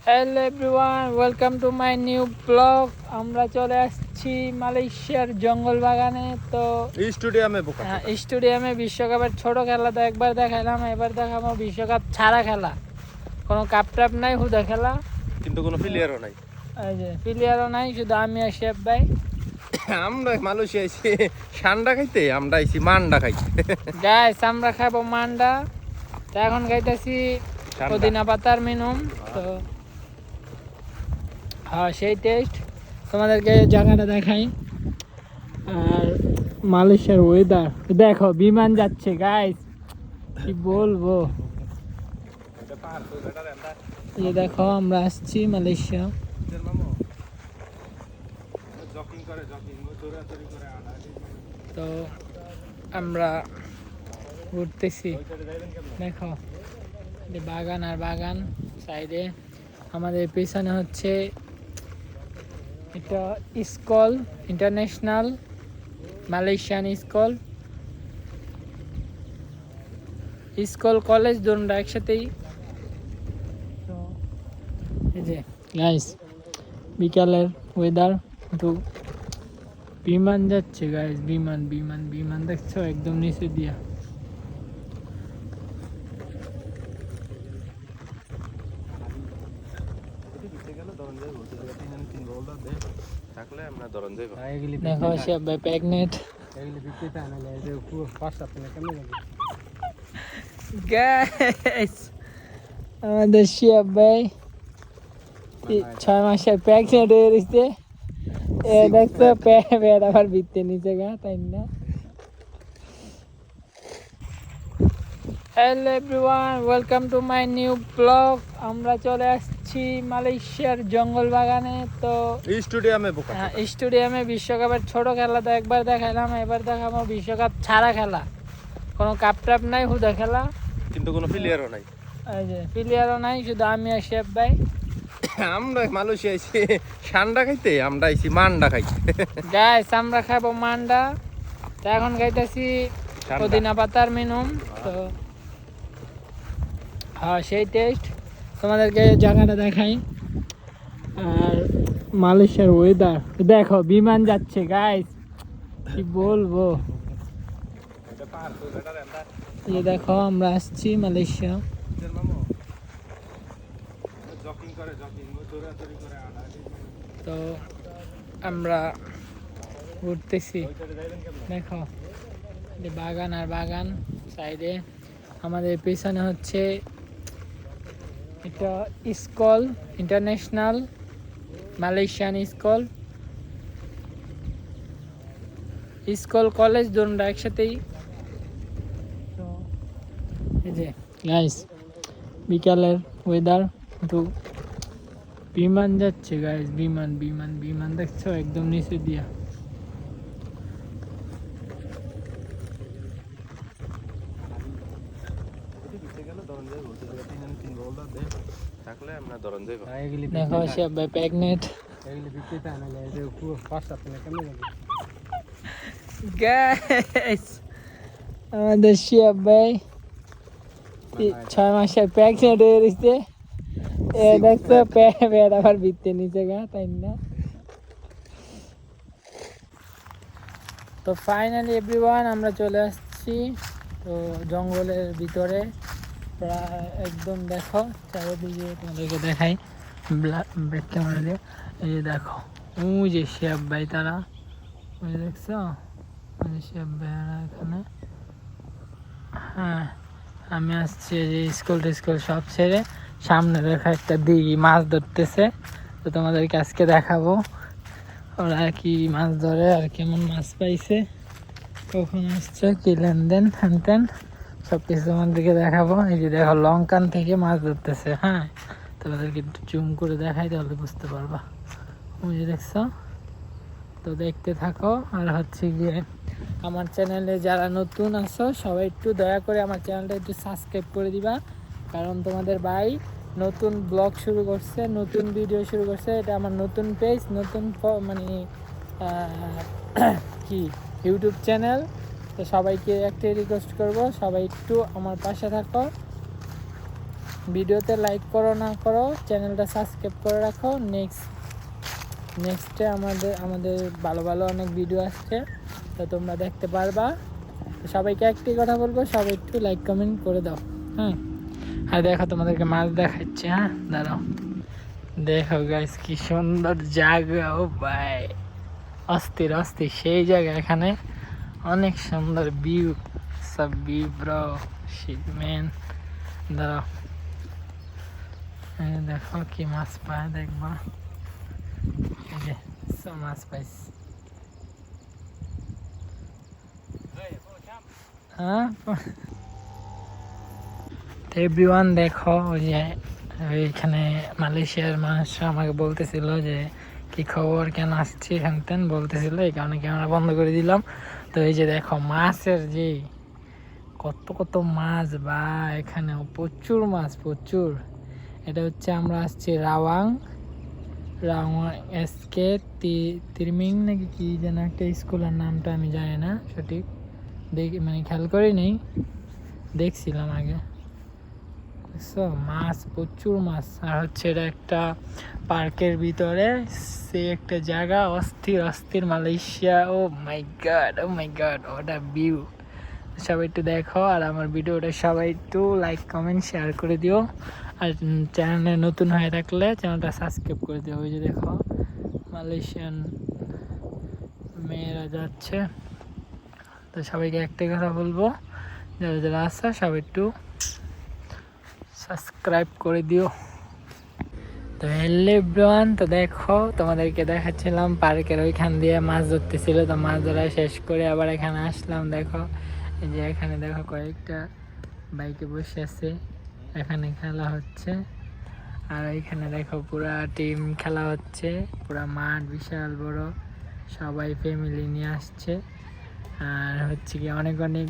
Hello everyone, welcome to my new blog. আমরা চলে আসছি মালয়েশিয়ার জঙ্গল বাগানে। তো স্টেডিয়ামে বিশ্বকাপের ছোট খেলা তো একবার দেখালাম, এবার দেখাবো বিশ্বকাপ ছাড়া খেলা। কোনো কাপ টাপ নাই, হুদা খেলা, কিন্তু কোনো প্লেয়ারও নাই। এই যে প্লেয়ারও নাই, শুধু আমি আর শেফ ভাই। আমরা মালয়েশিয়া আইছি ঠান্ডা খাইতে, আমরা আইছি মান্ডা খাইতে। গাইস, আমরা খাবো মান্ডা। তো এখন খাইতেছি পুদিনা পাতার মিনুম। তো হ্যাঁ, সেই টেস্ট। তোমাদেরকে জায়গাটা দেখাই। আর মালয়েশিয়ার ওয়েদার দেখো, বিমান যাচ্ছে গাইস, কি বলবো। এই দেখো, আমরা আসছি মালয়েশিয়া। তো আমরা ঘুরতেছি, দেখো বাগান আর বাগান। সাইডে আমাদের পেছনে হচ্ছে এটা school, international Malaysian school college দুটো একসাথেই। তো এই যে গাইস, বিকালের ওয়েদার। কিন্তু বিমান যাচ্ছে গাইস, বিমান বিমান বিমান দেখছো একদম নিচে দিয়া। দেখো সে প্রেগনেন্ট গাইস, আমাদের শিয়াব ভাই 6 মাসের প্রেগনেন্ট হয়ে গেছে। এ দেখছো পেট আবার ভিতরে নিচে গা, তাই না? Hello everyone, welcome to my new blog. আমরা চলে আসছি মালয়েশিয়ার জঙ্গল বাগানে। তো স্টেডিয়ামে বিশ্বকাপের ছোট খেলা তো একবার দেখালাম, এবার দেখাবো বিশ্বকাপ ছাড়া খেলা। কোনো কাপ টাপ নাই, হুদা খেলা, কিন্তু কোনো প্লেয়ারও নাই। এই যে প্লেয়ারও নাই, শুধু আমি আর শেফ ভাই। আমরা মালয়েশিয়া আইছি ঠান্ডা খাইতে, আমরা আইছি মান্ডা খাইতে। গাইস, আমরা খাবো মান্ডা। তো এখন খাইতেছি পুদিনা পাতার মিনুম। তো হ্যাঁ, সেই টেস্ট। তোমাদেরকে জায়গাটা দেখাই। আর মালয়েশিয়ার ওয়েদার দেখো, বিমান যাচ্ছে গাইস, কি বলবো। এই দেখো, আমরা আসছি মালয়েশিয়া। তো আমরা ঘুরতেছি, দেখো বাগান আর বাগান। সাইডে আমাদের পেছনে হচ্ছে এটা school, international Malaysian school college দুটো একসাথেই। তো এই যে গাইস, বিকালের ওয়েদার। কিন্তু বিমান যাচ্ছে গাইস, বিমান বিমান বিমান দেখছো একদম নিচে দিয়া। দেখো সে প্রেগনেন্ট গাইস, আমাদের শিয়াব ভাই 6 মাসের প্রেগনেন্ট হয়ে গেছে। এ দেখছো পেট আবার ভিতরে নিচে গা, তাই না? তো ফাইনালি এভরিওয়ান, আমরা চলে আসছি তো জঙ্গলের ভিতরে। প্রায় একদম দেখো চারিদিকে, তোমাদেরকে দেখাই ব্যাক ক্যামেরা দিয়ে। এই যে দেখো, ওই যে শেফ ভাই তারা, ওই দেখছো, ওই যে শেফ ভাইয়ারা এখানে। হ্যাঁ, আমি আসছি এই যে স্কুল সব ছেড়ে সামনে দেখা একটা দিঘি, মাছ ধরতেছে। তো তোমাদেরকে আজকে দেখাবো ওরা কি মাছ ধরে আর কেমন মাছ পাইছে, কখন আসছে, কি লেনদেন হ্যান সব কিছু তোমাদেরকে দেখাবো। এই যে দেখো, লঙ্কান থেকে মাছ ধরতেছে। হ্যাঁ, তোমাদেরকে একটু জুম করে দেখাই, তাহলে বুঝতে পারবা। ওই যে দেখছো, তো দেখতে থাকো। আর হচ্ছে গিয়ে আমার চ্যানেলে যারা নতুন আছো, সবাই একটু দয়া করে আমার চ্যানেলটা একটু সাবস্ক্রাইব করে দিবা। কারণ তোমাদের ভাই নতুন ব্লগ শুরু করছে, নতুন ভিডিও শুরু করছে। এটা আমার নতুন পেজ, নতুন মানে কি ইউটিউব চ্যানেল। তো সবাইকে একটাই রিকোয়েস্ট করব, সবাই একটু আমার পাশে থাকো। ভিডিওতে লাইক করো না করো, চ্যানেলটা সাবস্ক্রাইব করে রাখো। নেক্সটে আমাদের ভালো ভালো অনেক ভিডিও আসছে, তো তোমরা দেখতে পারবা। তো সবাইকে একটি কথা বলবো, সবাই একটু লাইক কমেন্ট করে দাও। হ্যাঁ, আর দেখো তোমাদেরকে মাছ দেখাচ্ছি। হ্যাঁ দাঁড়াও, দেখো গাইস কি সুন্দর জায়গা। ও ভাই, অস্থির অস্থির সেই জায়গা। এখানে অনেক সুন্দর ভিউ, সব ভিউ ব্রো, শিট ম্যান। দাঁড়াও, এই দেখো কি মাছ পায় দেখবা। এই যে সব মাছ পাইছি। হ্যাঁ তো এভরিওয়ান দেখো, ওই যে ওইখানে মালয়েশিয়ার মানুষ আমাকে বলতেছিল যে কি খবর, কেন আসছি, হ্যান বলতেছিল, এই কারণে ক্যামেরা বন্ধ করে দিলাম। তো এই যে দেখো মাছের যে কত কত মাছ, বা এখানে প্রচুর মাছ, প্রচুর। এটা হচ্ছে আমরা আসছি রাওয়াং এসকে তিরমিং নাকি কি যেন একটা স্কুলের নামটা আমি জানি না সঠিক, দেখি মানে খেয়াল করি নেই, দেখছিলাম আগে। দেখছো মাছ, প্রচুর মাছ। আর হচ্ছে এটা একটা পার্কের ভিতরে, সে একটা জায়গা, অস্থির অস্থির মালয়েশিয়া। ও মাই গড, ও মাই গড, ওটা ভিউ। সবাই একটু দেখো, আর আমার ভিডিওটা সবাই একটু লাইক কমেন্ট শেয়ার করে দিও। আর চ্যানেলে নতুন হয়ে থাকলে চ্যানেলটা সাবস্ক্রাইব করে দিও। ওই যে দেখো মালয়েশিয়ান মেয়েরা যাচ্ছে। তো সবাইকে একটাই কথা বলবো, যারা যারা আসছে সবাই একটু সাবস্ক্রাইব করে দিও। তো হ্যালো এভরিওয়ান, তো দেখো তোমাদেরকে দেখাচ্ছিলাম পার্কের ওইখান দিয়ে মাছ ধরতেছিল, তো মাছ ধরা শেষ করে আবার এখানে আসলাম। দেখো এই যে এখানে দেখো কয়েকটা বাইকে বসে আছে, এখানে খেলা হচ্ছে। আর এইখানে দেখো পুরা টিম খেলা হচ্ছে, পুরা মাঠ বিশাল বড়, সবাই ফ্যামিলি নিয়ে আসছে। আর হচ্ছে কি অনেক অনেক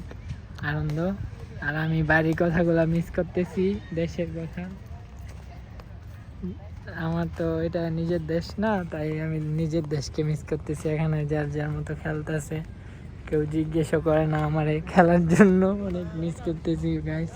আনন্দ। আর আমি বাড়ির কথাগুলো মিস করতেছি, দেশের কথা। আমার তো এটা নিজের দেশ না, তাই আমি নিজের দেশকে মিস করতেছি। এখানে যার যার মতো খেলতেছে, কেউ জিজ্ঞেসও করে না আমারে খেলার জন্য। অনেক মিস করতেছি গাইস।